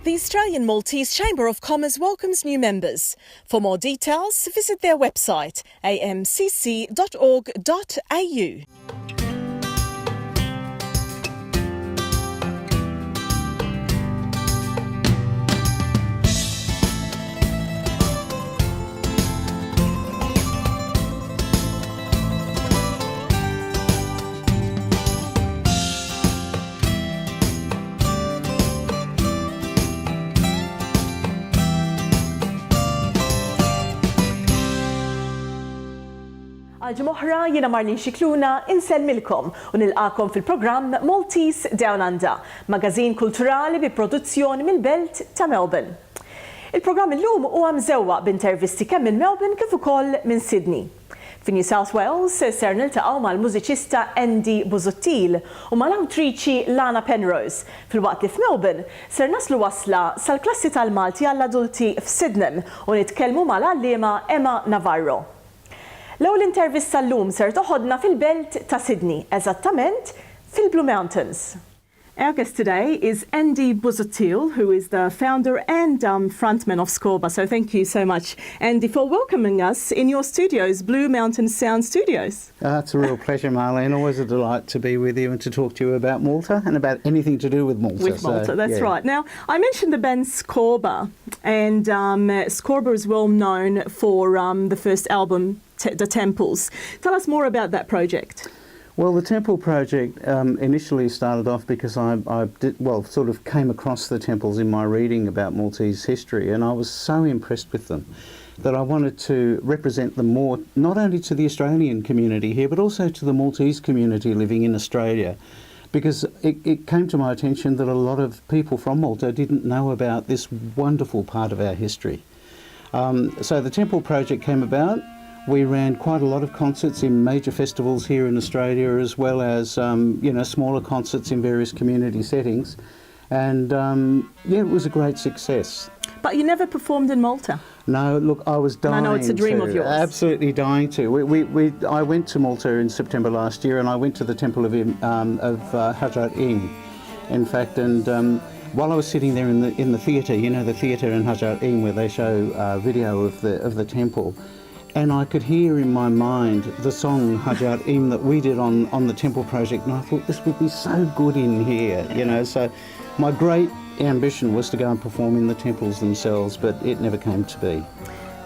The Australian Maltese Chamber of Commerce welcomes new members. For more details, visit their website amcc.org.au. Ġimgħa jiena Marlene Scicluna insellmilkom u nilqakom fil-programm Maltese Down Under, magażin kulturali bi produzzjoni mill-belt ta' Melbourne. Il-programm illum huwa mżewwaq b'intervisti kemm minn Melbourne kif ukoll minn Sydney. Fi New South Wales ser niltaqgħu mal-mużiċista Andy Busuttil u mal-awtriċi Lana Penrose. Fil-waqt li f'Melbourne ser naslu wasla sal-klassi tal-Malti għall-adulti f'Sydenham u nitkellmu mal-għalliema Emma Navarro. L-ewwel intervista llum ser toħodna fil-belt ta' Sydney, eżattament fil-Blue Mountains. Our guest today is Andy Busuttil, who is the founder and frontman of Scorba. So thank you so much, Andy, for welcoming us in your studios, Blue Mountains Sound Studios. It's a real pleasure, Marlene. Always a delight to be with you and to talk to you about Malta and about anything to do with Malta. With Malta, that's right. Now, I mentioned the band Scorba, and Scorba is well known for the first album, The Temples. Tell us more about that project. Well, the Temple project initially started off because I sort of came across the temples in my reading about Maltese history, and I was so impressed with them that I wanted to represent them more, not only to the Australian community here, but also to the Maltese community living in Australia, because it came to my attention that a lot of people from Malta didn't know about this wonderful part of our history. So the Temple project came about. We ran quite a lot of concerts in major festivals here in Australia, as well as smaller concerts in various community settings, and it was a great success. But you never performed in Malta? No, look, I was dying. I know it's a dream of yours. Absolutely dying to. I went to Malta in September last year, and I went to the temple of Hajat Im, in fact, and while I was sitting there in the theatre, the theatre in Hajat Im where they show video of the temple. And I could hear in my mind the song Hajat Im that we did on the Temple project, and I thought this would be so good in here, So my great ambition was to go and perform in the temples themselves, but it never came to be.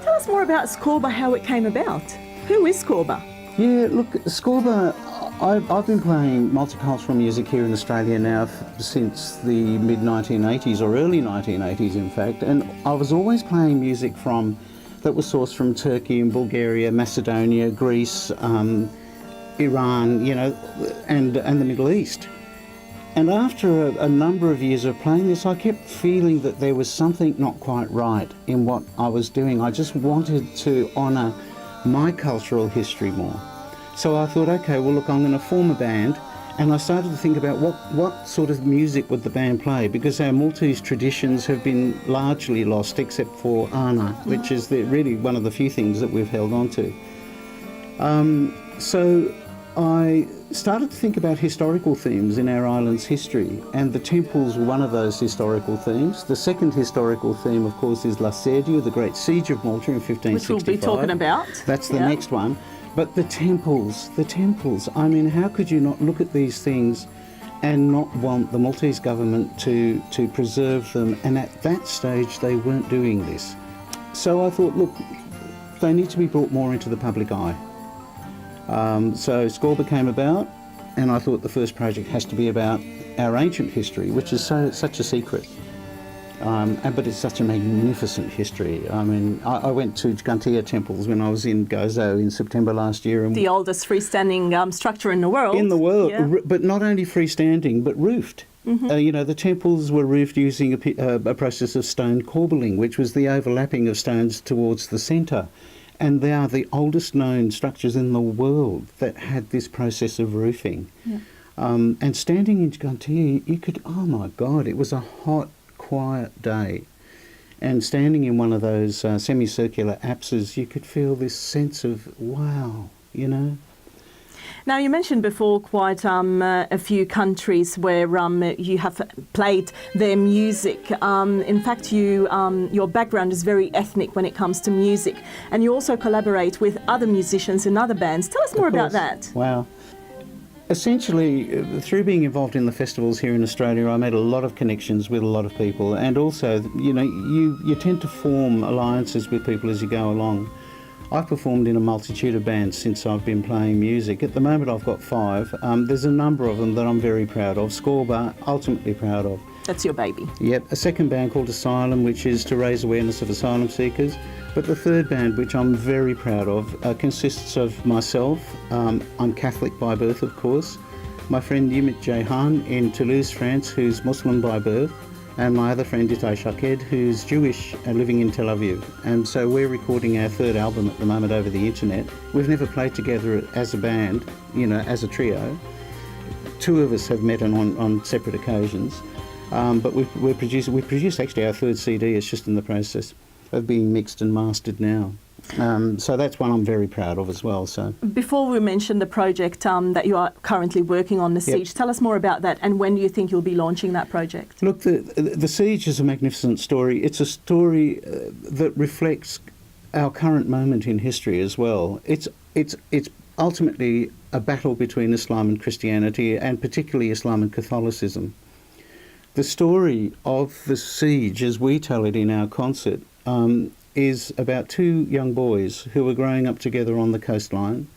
Tell us more about Scorba, how it came about. Who is Scorba? Yeah, look, Scorba, I've been playing multicultural music here in Australia now since the mid-1980s, or early 1980s in fact, and I was always playing music that was sourced from Turkey and Bulgaria, Macedonia, Greece, Iran, and the Middle East. And after a number of years of playing this, I kept feeling that there was something not quite right in what I was doing. I just wanted to honour my cultural history more. So I thought, okay, well look, I'm going to form a band. And I started to think about what sort of music would the band play, because our Maltese traditions have been largely lost except for Ana, which is really one of the few things that we've held on to. So I started to think about historical themes in our island's history, and the temples were one of those historical themes. The second historical theme, of course, is L'Assedio, the Great Siege of Malta in 1565. Which we'll be talking about. That's the next one. But the temples, I mean, how could you not look at these things and not want the Maltese government to preserve them? And at that stage, they weren't doing this. So I thought, look, they need to be brought more into the public eye. So Scorba came about, and I thought the first project has to be about our ancient history, which is such a secret. But it's such a magnificent history. I mean, I went to Gantia temples when I was in Gozo in September last year. And the oldest freestanding structure in the world. In the world, yeah. But not only freestanding, but roofed. Mm-hmm. The temples were roofed using a process of stone corbelling, which was the overlapping of stones towards the centre. And they are the oldest known structures in the world that had this process of roofing. Yeah. And standing in Gantia, you could, oh my God, it was a hot, quiet day, and standing in one of those semicircular apses, you could feel this sense of wow, Now, you mentioned before quite a few countries where you have played their music. In fact, your background is very ethnic when it comes to music, and you also collaborate with other musicians in other bands. Tell us more about that. Wow. Essentially, through being involved in the festivals here in Australia, I made a lot of connections with a lot of people, and also, you tend to form alliances with people as you go along. I've performed in a multitude of bands since I've been playing music. At the moment I've got 5. There's a number of them that I'm very proud of. Scorba, ultimately proud of. That's your baby. Yep. A second band called Asylum, which is to raise awareness of asylum seekers. But the third band, which I'm very proud of, consists of myself. I'm Catholic by birth, of course. My friend Yimit Jehan in Toulouse, France, who's Muslim by birth. And my other friend Itay Shaked, who's Jewish and living in Tel Aviv. And so we're recording our 3rd album at the moment over the internet. We've never played together as a band, as a trio. 2 of us have met on separate occasions. But we produced actually our 3rd CD. It's just in the process of being mixed and mastered now. So that's one I'm very proud of as well. So before we mention the project that you are currently working on, The Siege, tell us more about that, and when do you think you'll be launching that project? Look, the Siege is a magnificent story. It's a story that reflects our current moment in history as well. It's ultimately a battle between Islam and Christianity, and particularly Islam and Catholicism. The story of the Siege, as we tell it in our concert, is about 2 young boys who were growing up together on the coastline.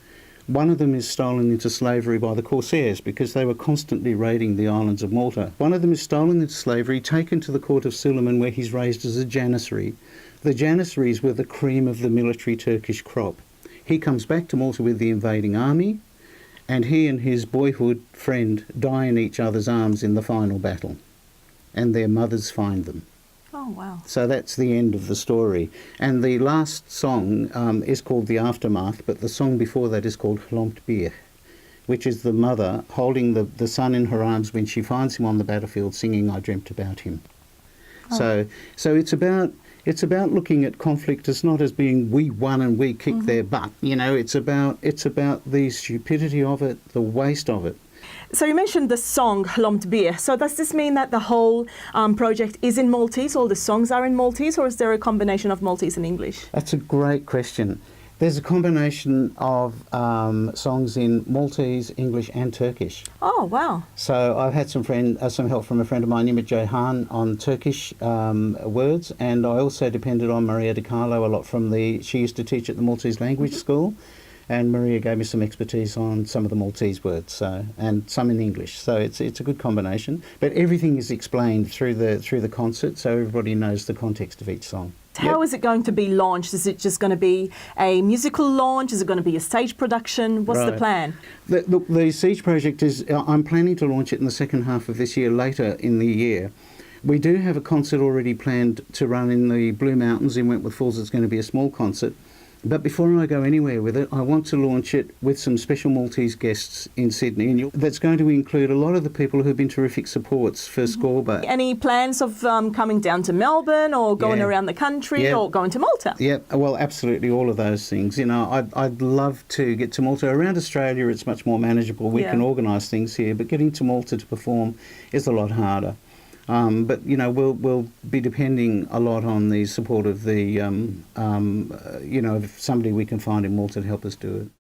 One of them is stolen into slavery by the Corsairs because they were constantly raiding the islands of Malta. One of them is stolen into slavery, taken to the court of Suleiman, where he's raised as a janissary. The janissaries were the cream of the military Turkish crop. He comes back to Malta with the invading army, and he and his boyhood friend die in each other's arms in the final battle, and their mothers find them. Oh, wow. So that's the end of the story. And the last song is called The Aftermath, but the song before that is called Hlomt Bir, which is the mother holding the son in her arms when she finds him on the battlefield singing I Dreamt About Him. Oh. So it's about looking at conflict as not as being we won and we kicked their butt. It's about the stupidity of it, the waste of it. So you mentioned the song Hlomt Bir. So does this mean that the whole project is in Maltese? All the songs are in Maltese, or is there a combination of Maltese and English? That's a great question. There's a combination of songs in Maltese, English and Turkish. Oh, wow. So I've had some help from a friend of mine, Yimit Jehan, on Turkish words, and I also depended on Maria Di Carlo a lot she used to teach at the Maltese Language School. And Maria gave me some expertise on some of the Maltese words, and some in English. So it's a good combination. But everything is explained through the concert, so everybody knows the context of each song. How is it going to be launched? Is it just going to be a musical launch? Is it going to be a stage production? What's the plan? The Siege project is, I'm planning to launch it in the second half of this year, later in the year. We do have a concert already planned to run in the Blue Mountains in Wentworth Falls. It's going to be a small concert. But before I go anywhere with it, I want to launch it with some special Maltese guests in Sydney. That's going to include a lot of the people who've been terrific supports for Scorba. Any plans of coming down to Melbourne or going around the country or going to Malta? Yeah, well, absolutely all of those things. I'd love to get to Malta. Around Australia, it's much more manageable. We can organise things here, but getting to Malta to perform is a lot harder. But we'll be depending a lot on the support of the of somebody we can find in Malta to help us do it.